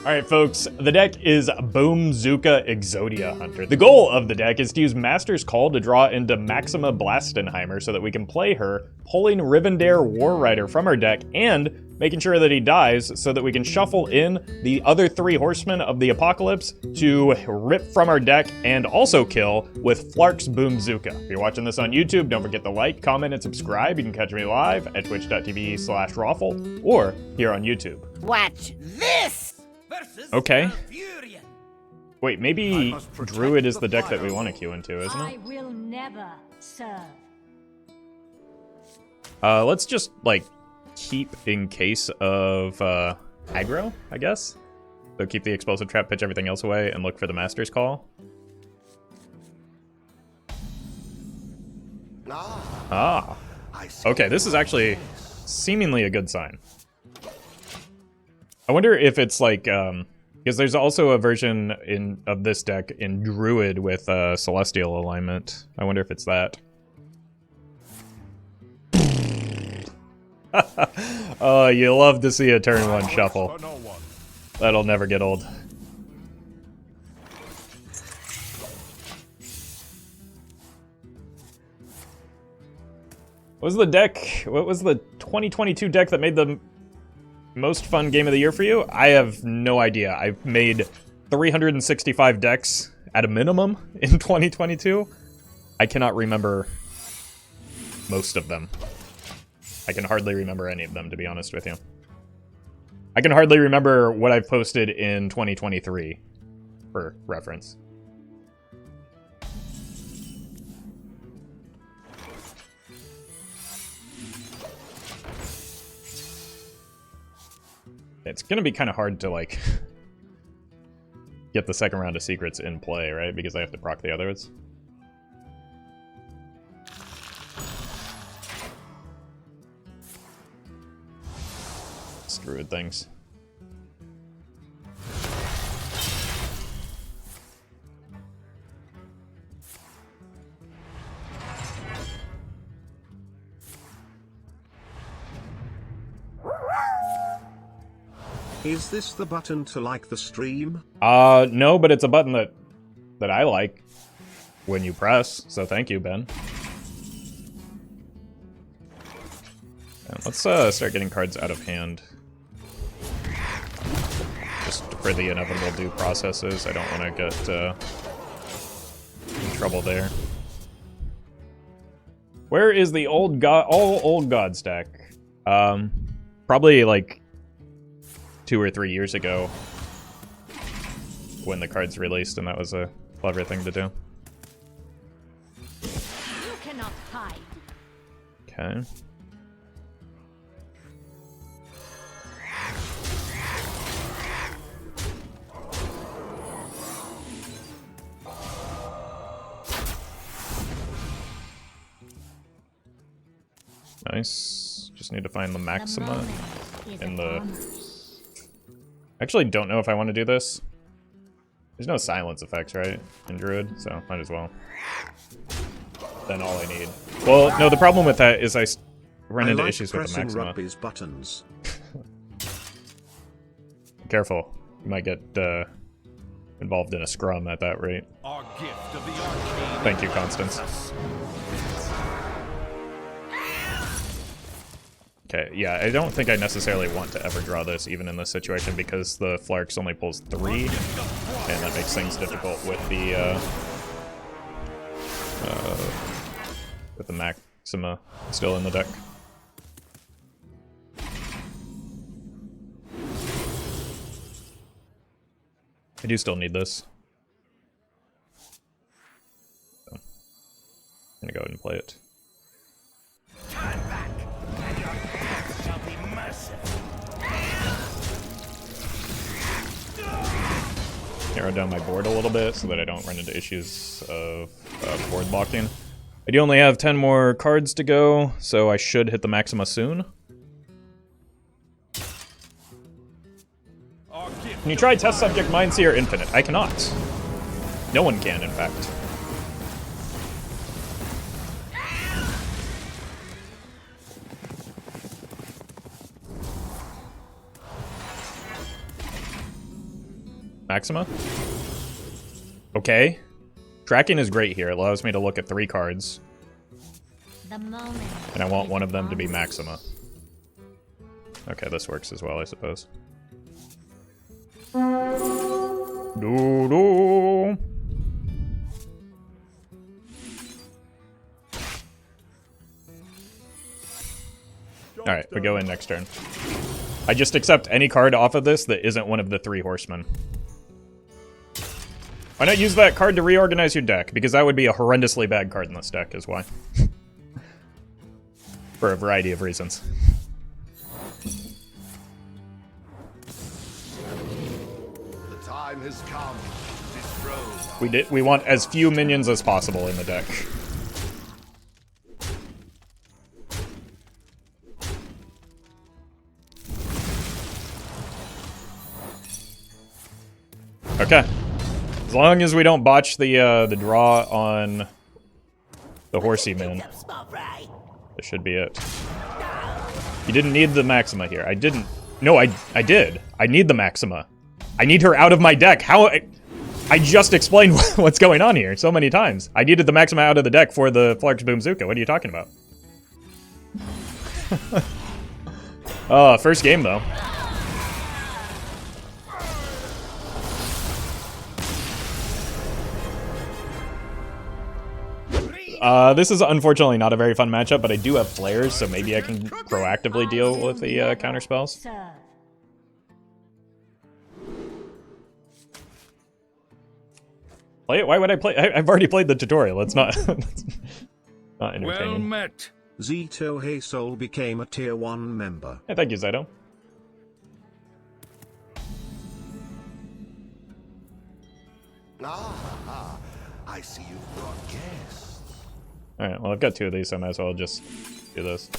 Alright folks, the deck is Boom-Zooka Exodia Hunter. The goal of the deck is to use Master's Call to draw into Maxima Blastenheimer so that we can play her, pulling Rivendare Warrider from our deck and making sure that he dies so that we can shuffle in the other 3 Horsemen of the Apocalypse to rip from our deck and also kill with Flark's Boom-Zooka. If you're watching this on YouTube, don't forget to like, comment, and subscribe. You can catch me live at twitch.tv/Roffle or here on YouTube. Watch this! Okay. Wait, maybe Druid is the deck that we want to queue into, isn't it? I will never serve. Let's just, like, keep in case of, aggro, I guess? So keep the explosive trap, pitch everything else away, and look for the Master's Call. Ah. Okay, this is actually seemingly a good sign. I wonder if it's like, because there's also a version of this deck in Druid with Celestial alignment. I wonder if it's that. Oh, you love to see a turn 1 shuffle. That'll never get old. What was the deck? What was the 2022 deck that made the most fun game of the year for you? I have no idea. I've made 365 decks at a minimum in 2022. I cannot remember most of them. I can hardly remember any of them, to be honest with you. I can hardly remember what I've posted in 2023, for reference. It's gonna be kind of hard to, like, get the second round of secrets in play, right? Because I have to proc the others. Druid things. Is this the button to like the stream? No, but it's a button that I like when you press, so thank you, Ben. And let's start getting cards out of hand. Just for the inevitable due processes. I don't want to get in trouble there. Where is the all old god stack? Probably like 2 or 3 years ago when the cards released, and that was a clever thing to do. You cannot hide. Okay. Nice. Just need to find the Maxima in the... Actually, don't know if I want to do this. There's no silence effects, right, in Druid, so might as well. Then all I need. Well, no, the problem with that is I run into issues with the Maxima. Rugby's buttons. Careful, you might get involved in a scrum at that rate. Thank you, Constance. Okay, yeah, I don't think I necessarily want to ever draw this, even in this situation, because the Flarks only pulls 3, and that makes things difficult with the Maxima still in the deck. I do still need this. So, I'm gonna go ahead and play it. Narrow down my board a little bit so that I don't run into issues of board blocking. I do only have 10 more cards to go, so I should hit the Maxima soon. Can you try test subject Mindseer Infinite? I cannot. No one can, in fact. Maxima? Okay. Tracking is great here. It allows me to look at 3 cards. The moment. And I want one of them to be Maxima. Okay, this works as well, I suppose. Doo-doo. Alright, we go in next turn. I just accept any card off of this that isn't one of the 3 horsemen. Why not use that card to reorganize your deck? Because that would be a horrendously bad card in this deck, is why. For a variety of reasons. The time has come to dethrone. We want as few minions as possible in the deck. Okay. As long as we don't botch the draw on the horsey man, that should be it. You didn't need the Maxima here. I didn't. No, I did. I need the Maxima. I need her out of my deck. How? I just explained what's going on here so many times. I needed the Maxima out of the deck for the Flark's Boom-Zooka. What are you talking about? First game though. This is unfortunately not a very fun matchup, but I do have flares, so maybe I can proactively deal with the counter spells. Serve. Play it? Why would I play? I've already played the tutorial. It's not, it's not entertaining. Well met. Zito Haysol became a tier 1 member. Yeah, thank you, Zyto. Ah, I see you've brought guests. Alright, well I've got 2 of these, so I might as well just do this.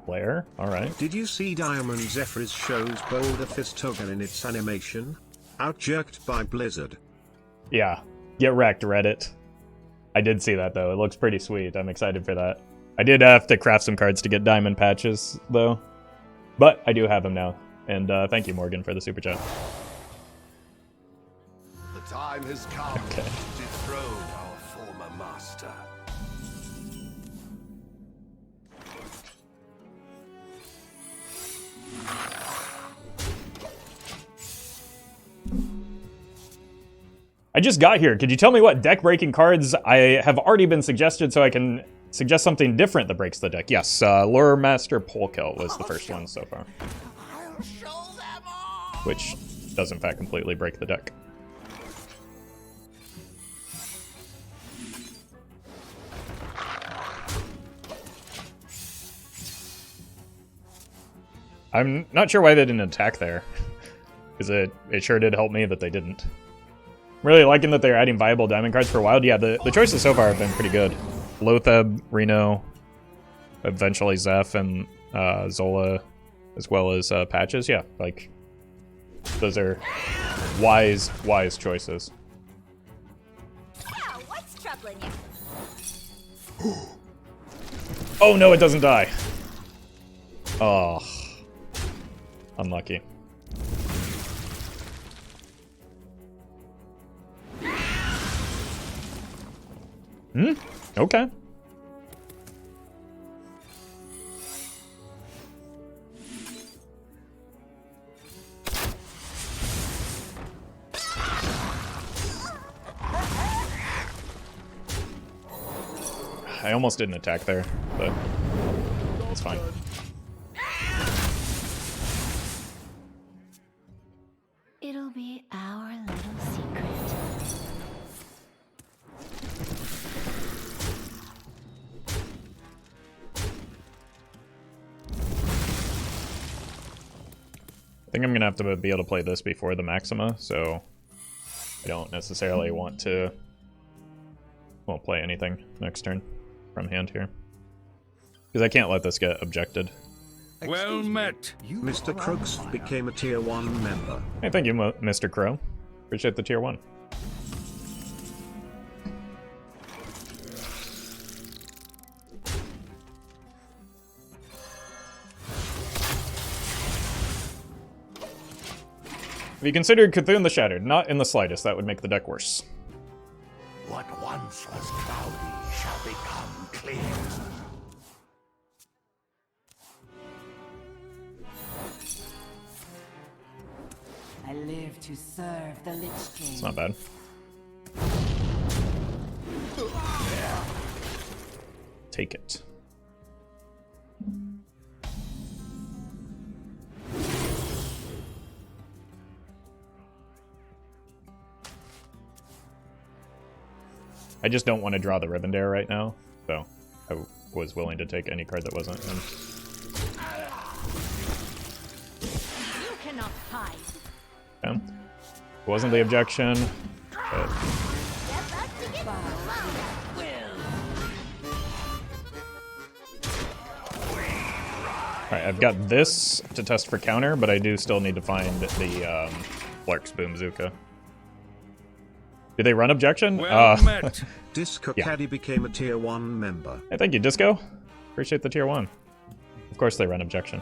Flare? Alright. Did you see Diamond Zephyr's shows Boulder Fistoga in its animation? Outjerked by Blizzard. Yeah. Get wrecked, Reddit. I did see that though. It looks pretty sweet. I'm excited for that. I did have to craft some cards to get diamond patches though. But I do have them now. And thank you, Morgan, for the super chat. The time has come Okay. to dethrone our former master. I just got here. Could you tell me what deck-breaking cards I have already been suggested so I can suggest something different that breaks the deck? Yes, Lure Master Polkill was the first one so far. I'll show them all. Which does in fact completely break the deck. I'm not sure why they didn't attack there. Because it sure did help me that they didn't. I'm really liking that they're adding viable diamond cards for Wild. Yeah, the choices so far have been pretty good. Lotheb, Reno, eventually Zeph, and Zola, as well as Patches. Yeah, like, those are wise choices. Oh, what's troubling you? Oh no, it doesn't die. Oh. Unlucky. Okay. I almost didn't attack there, but it's fine. It'll be our little secret. I think I'm gonna have to be able to play this before the Maxima, so I don't necessarily want to, well, play anything next turn from hand here. Because I can't let this get objected. Well met. Mr. Crooks became a tier 1 member. Hey, thank you, Mr. Crow. Appreciate the tier 1. Have you considered Cthulhu the Shattered? Not in the slightest. That would make the deck worse. What once was cloudy shall become clear. I live to serve the Lich King. It's not bad. Take it. I just don't want to draw the Rivendare right now, so I was willing to take any card that wasn't him. You cannot hide. Okay. Wasn't the objection, but alright, I've got this to test for counter, but I do still need to find the Flark's Boom-Zooka. Do they run objection? Well met. Disco Yeah. Caddy became a tier 1 member. Hey, thank you, Disco. Appreciate the tier 1. Of course they run objection.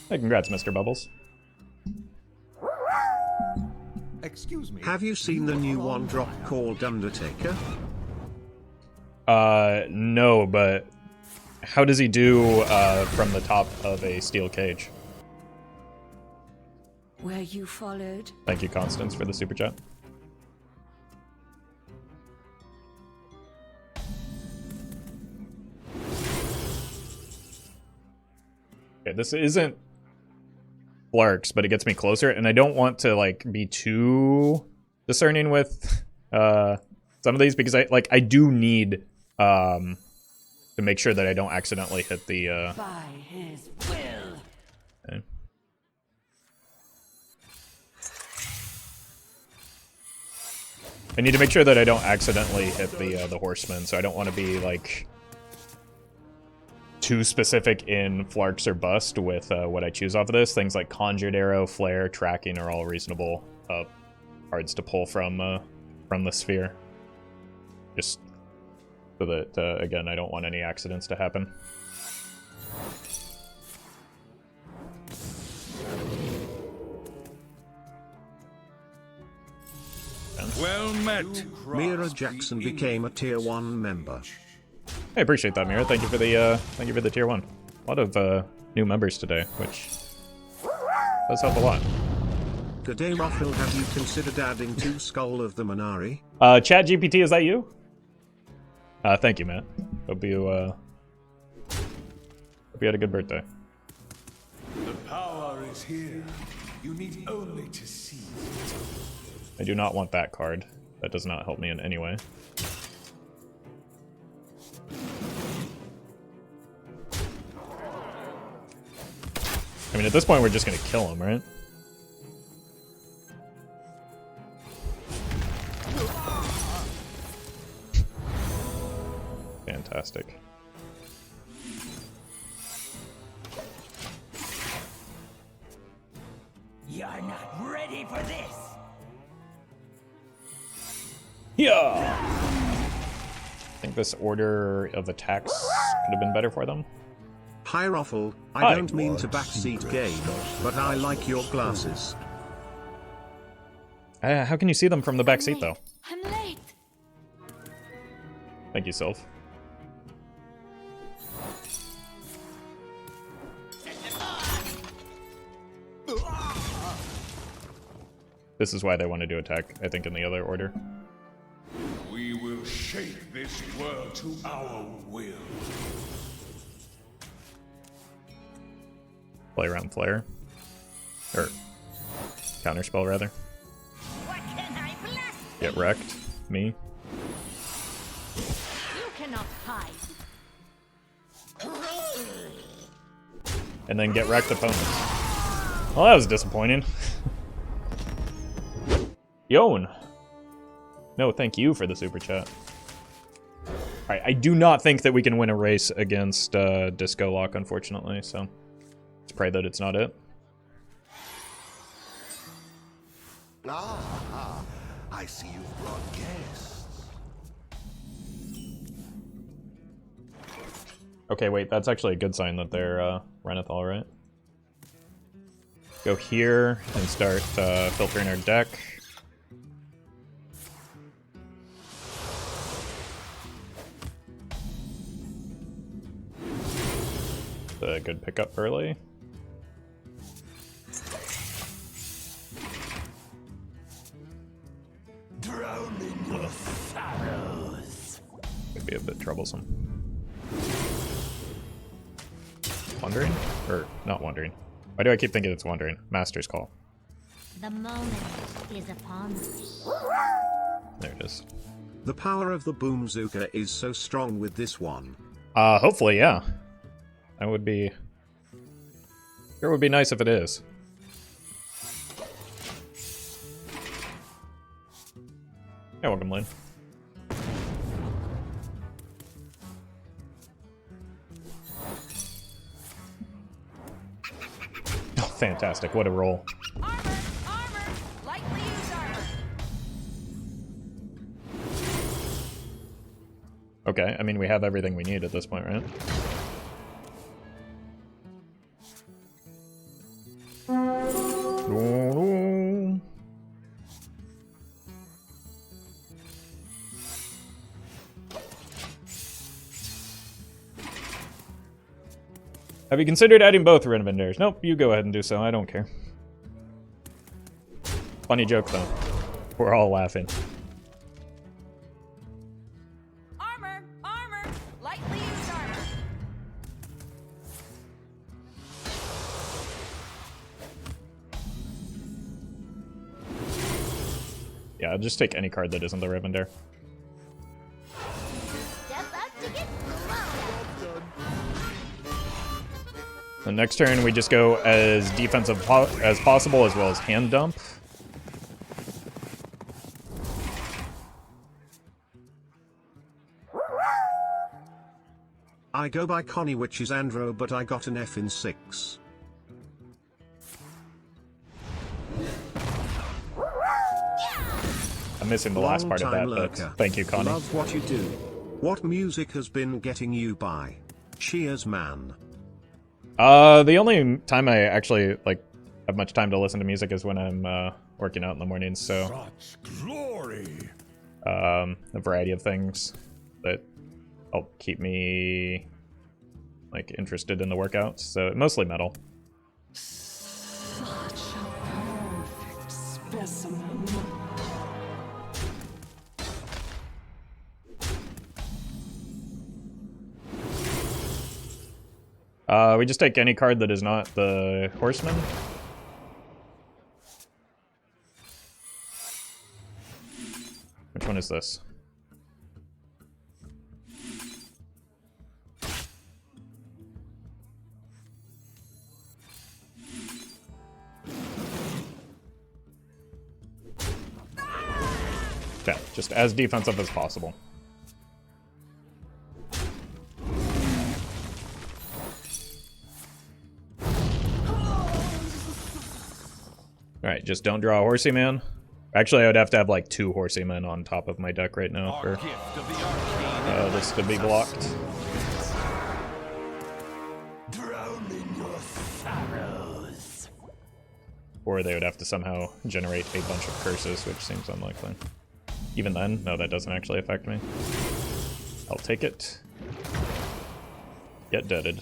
Hey, congrats, Mr. Bubbles. Excuse me. Have you seen the new one drop called Undertaker? No, but how does he do from the top of a steel cage? Were you followed? Thank you, Constance, for the super chat. Okay, this isn't Flark's, but it gets me closer, and I don't want to like be too discerning with some of these because I do need to make sure that I don't accidentally hit the By his will. okay. I need to make sure that I don't accidentally hit the horseman, so I don't want to be like too specific in Flarks or Bust with what I choose off of this. Things like Conjured Arrow, Flare, Tracking are all reasonable cards to pull from the sphere. Just so that, again, I don't want any accidents to happen. Well met. Mira Jackson became a tier 1 member. I appreciate that, Mira. Thank you for the tier 1. A lot of new members today, which does help a lot. Good day, Roffle. Have you considered adding 2 Skull of the Manari? Chat GPT, is that you? Thank you, Matt. Hope you had a good birthday. The power is here. You need only to see it. I do not want that card. That does not help me in any way. I mean, at this point, we're just gonna kill him, right? Fantastic. You're not ready for this. Yeah. I think this order of attacks could have been better for them. Hi, Roffle. Hi. I don't mean to backseat game, but I like your glasses. How can you see them from the back seat, though? I'm late. Thank you, Sylph. This is why they wanted to attack, I think, in the other order. We will shape this world to our will. Play around Flare. Or counterspell, rather. What can I blast? Get wrecked. Me. You cannot hide. And then get wrecked opponents. Well, that was disappointing. Yon. No, thank you for the super chat. Alright, I do not think that we can win a race against Disco Lock, unfortunately, so let's pray that it's not it. Ah, I see you've brought guests. Okay, wait, that's actually a good sign that they're Renethal, right? Go here and start filtering our deck. A good pickup early. Drowning your sorrows. Could be a bit troublesome. Wandering? Or not wandering. Why do I keep thinking it's wandering? Master's Call. The moment is upon us. There it is. The power of the Boom-Zooka is so strong with this one. Hopefully, yeah. That would be... Sure would be nice if it is. Yeah, welcome, Lynn. Oh, fantastic. What a roll. Armor! Armor! Lightly used armor! Okay, I mean, we have everything we need at this point, right? Have you considered adding both Rivendares? Nope, you go ahead and do so. I don't care. Funny joke, though. We're all laughing. Armor! Armor! Lightly used armor! Yeah, I'll just take any card that isn't the Rivendare. Step up to get blown. The next turn, we just go as defensive as possible, as well as hand dump. I go by Connie, which is Andro, but I got an F in 6. I'm missing the last part of that, but thank you, Connie. Love what you do. What music has been getting you by? Cheers, man. The only time I actually have much time to listen to music is when I'm working out in the mornings. So, Such glory. a variety of things that help keep me interested in the workouts. So mostly metal. Such a perfect specimen. We just take any card that is not the Horseman. Which one is this? Okay, just as defensive as possible. Alright, just don't draw a Horsey Man. Actually, I would have to have 2 Horsey Men on top of my deck right now for this to be blocked. Drowning your sorrows. Or they would have to somehow generate a bunch of curses, which seems unlikely. Even then, no, that doesn't actually affect me. I'll take it. Get deaded.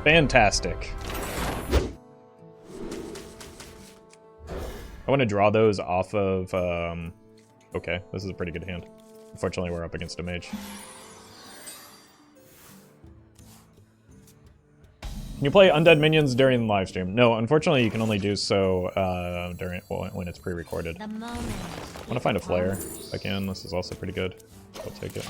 Fantastic. I want to draw those off of, okay, this is a pretty good hand. Unfortunately, we're up against a mage. Can you play undead minions during the live stream? No, unfortunately, you can only do so when it's pre-recorded. I want to find a flare if I can. This is also pretty good. I'll take it.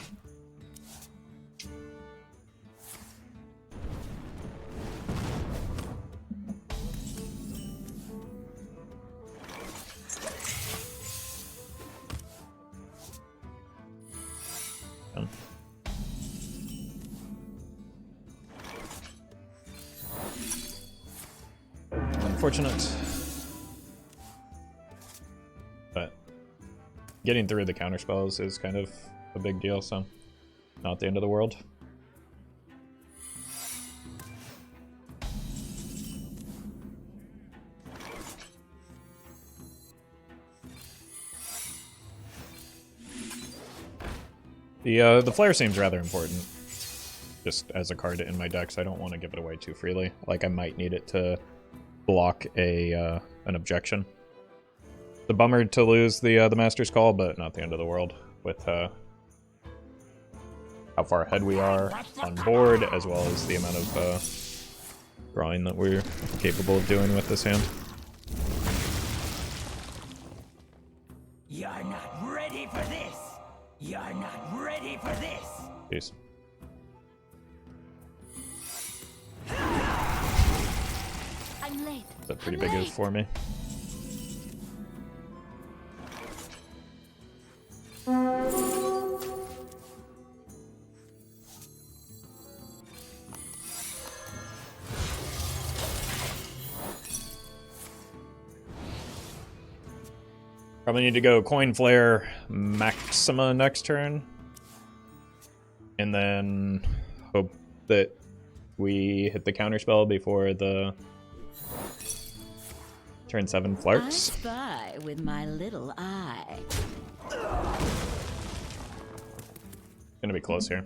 unfortunate. But getting through the counter spells is kind of a big deal, so not the end of the world. The flare seems rather important, just as a card in my deck, so I don't want to give it away too freely. Like, I might need it to block an objection. The bummer to lose the Master's Call, but not the end of the world with how far ahead we are on board, as well as the amount of drawing that we're capable of doing with this hand. You're not ready for this! You're not ready for this! Peace. I'm late. That's pretty big for me. Probably need to go Coin Flare Maxima next turn. And then hope that we hit the counterspell before the turn 7 Flarks. I spy with my little eye. Gonna be close here.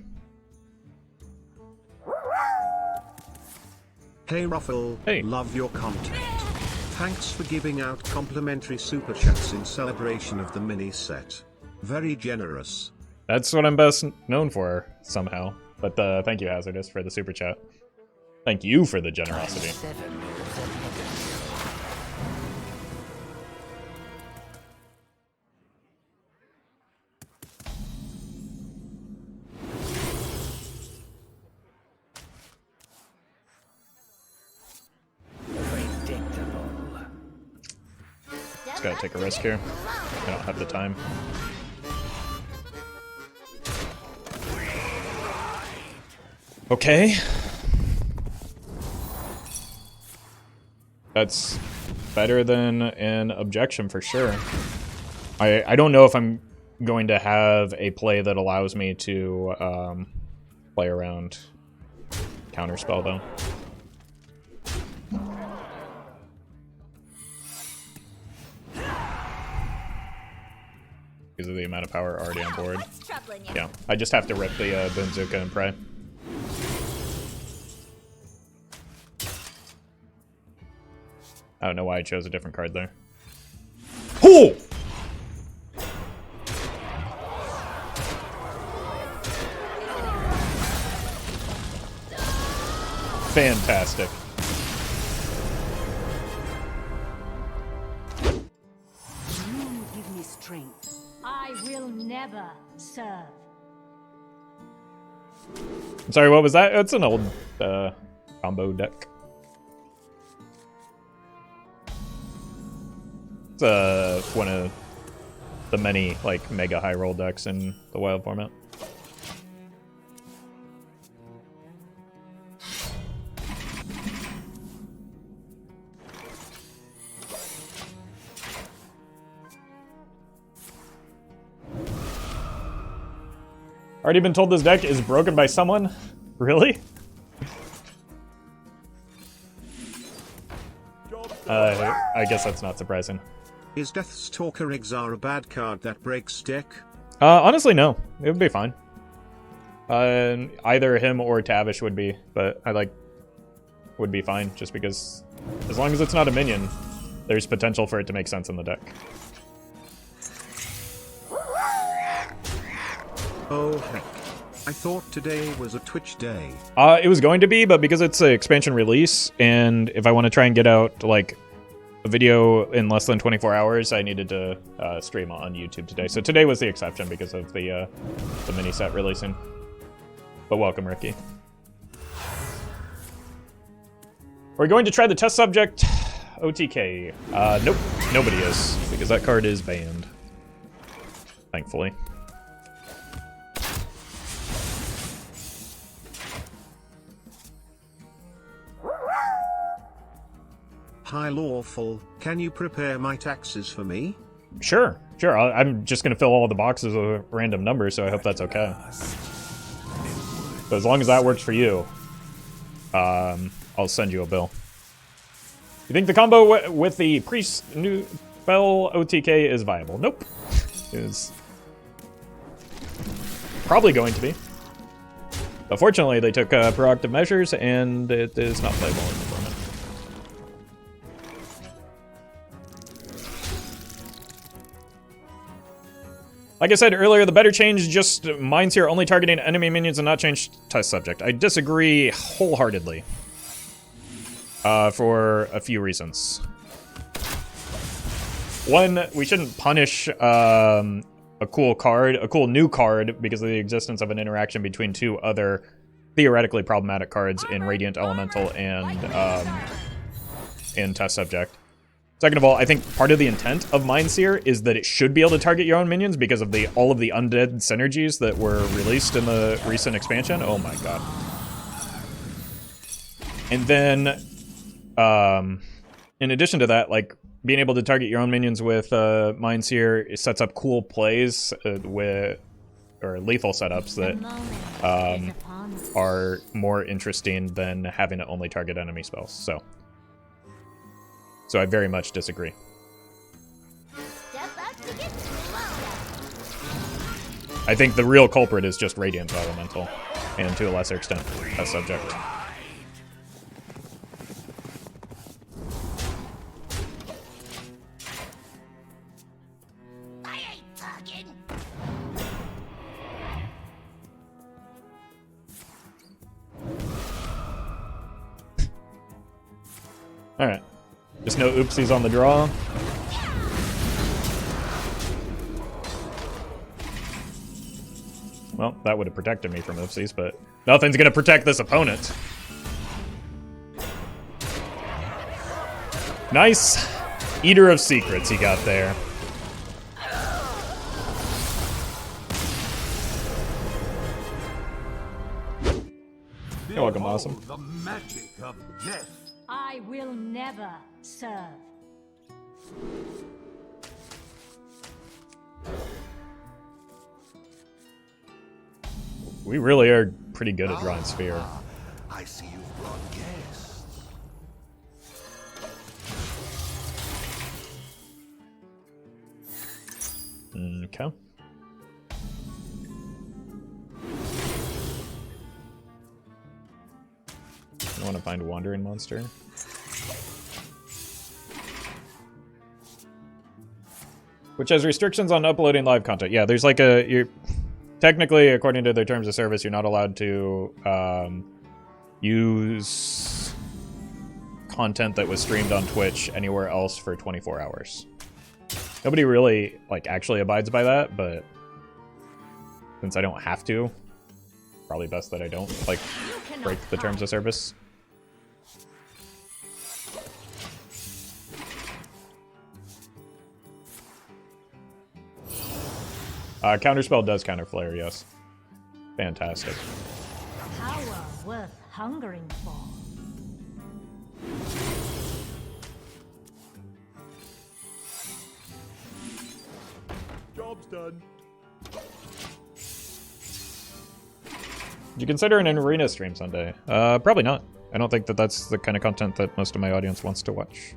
Hey Roffle, Hey. love your content. Thanks for giving out complimentary super chats in celebration of the mini set. Very generous. That's what I'm best known for, somehow. But thank you, Hazardous, for the super chat. Thank you for the generosity. Just gotta take a risk here. I don't have the time. Okay. That's better than an objection for sure. I don't know if I'm going to have a play that allows me to play around counterspell though. Because of the amount of power already on board. Yeah, I just have to rip the Boom-Zooka and pray. I don't know why I chose a different card there. Oh! Fantastic. You give me strength. I will never serve. I'm sorry, what was that? It's an old combo deck. It's one of the many like mega high roll decks in the wild format. Already been told this deck is broken by someone? Really? I guess that's not surprising. Is Deathstalker Exar a bad card that breaks deck? Honestly, no. It would be fine. Either him or Tavish would be, but would be fine, just because as long as it's not a minion, there's potential for it to make sense in the deck. Oh heck. I thought today was a Twitch day. It was going to be, but because it's an expansion release, and if I want to try and get out, like, a video in less than 24 hours, I needed to stream on YouTube today. So today was the exception because of the mini set releasing. But welcome, Ricky. We're going to try the test subject, OTK. Nope, nobody is, because that card is banned. Thankfully. Hi Lawful, can you prepare my taxes for me? Sure. I'm just gonna fill all the boxes with random numbers, so I hope that's okay. But as long as that works for you, I'll send you a bill. You think the combo with the priest new spell OTK is viable? Nope. Is probably going to be. But fortunately, they took proactive measures, and it is not playable in the moment. Like I said earlier, the better change just mines here only targeting enemy minions and not change test subject. I disagree wholeheartedly. For a few reasons. One, we shouldn't punish a cool new card because of the existence of an interaction between two other theoretically problematic cards in Radiant Elemental and in test subject. Second of all, I think part of the intent of Mindseer is that it should be able to target your own minions because of all of the undead synergies that were released in the recent expansion. Oh my god. And then, in addition to that, like, being able to target your own minions with Mindseer sets up cool plays or lethal setups that are more interesting than having to only target enemy spells. So I very much disagree. I think the real culprit is just Radiant Elemental, and to a lesser extent, a subject. Alright. Just no oopsies on the draw. Well, that would have protected me from oopsies, but nothing's gonna protect this opponent. Nice Eater of Secrets he got there. You're welcome, awesome. The magic of death. I will never serve. We really are pretty good at drawing Sphere. I see you've brought guests. Okay. I want to find a Wandering Monster. Which has restrictions on uploading live content. Yeah, there's like you're technically, according to their terms of service, you're not allowed to use content that was streamed on Twitch anywhere else for 24 hours. Nobody really like actually abides by that, but since I don't have to, probably best that I don't like break the terms of service. Counterspell does counter flare, yes. Fantastic. Power worth hungering for. Job's done. Would you consider an arena stream someday? Probably not. I don't think that that's the kind of content that most of my audience wants to watch.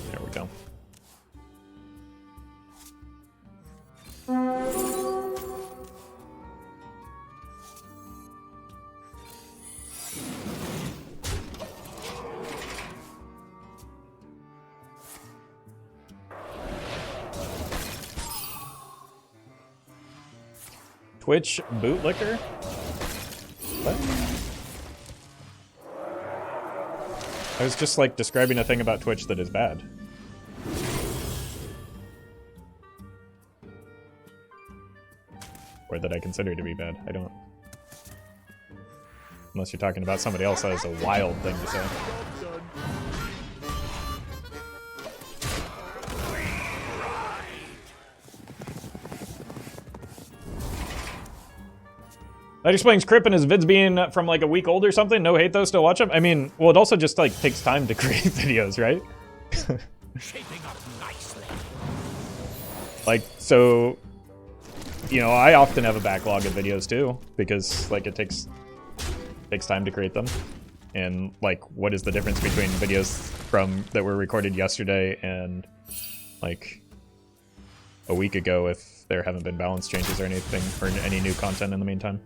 There we go. Twitch bootlicker? What? I was just like describing a thing about Twitch that is bad. Or that I consider to be bad. I don't. Unless you're talking about somebody else, that is a wild thing to say. That explains Crip and his vids being from like a week old or something. No hate though, still watch them. I mean, well, it also just like takes time to create videos, right? Shaping up nicely. Like, so, you know, I often have a backlog of videos too, because like it takes time to create them. And like, what is the difference between videos that were recorded yesterday and like a week ago if there haven't been balance changes or anything, or any new content in the meantime?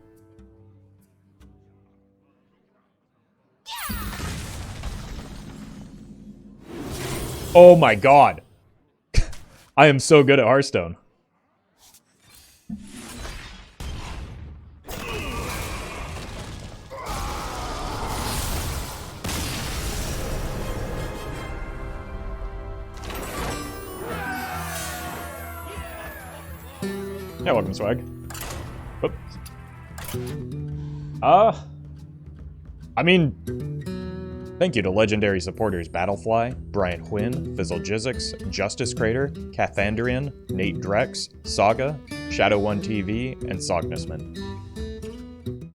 Oh my god. I am so good at Hearthstone. Yeah, welcome, Swag. Oops. I mean, thank you to legendary supporters Battlefly, Brian Quinn, Fizzlejizzix, Justice Crater, Cathandrian, Nate Drex, Saga, Shadow1 TV, and Sognusman.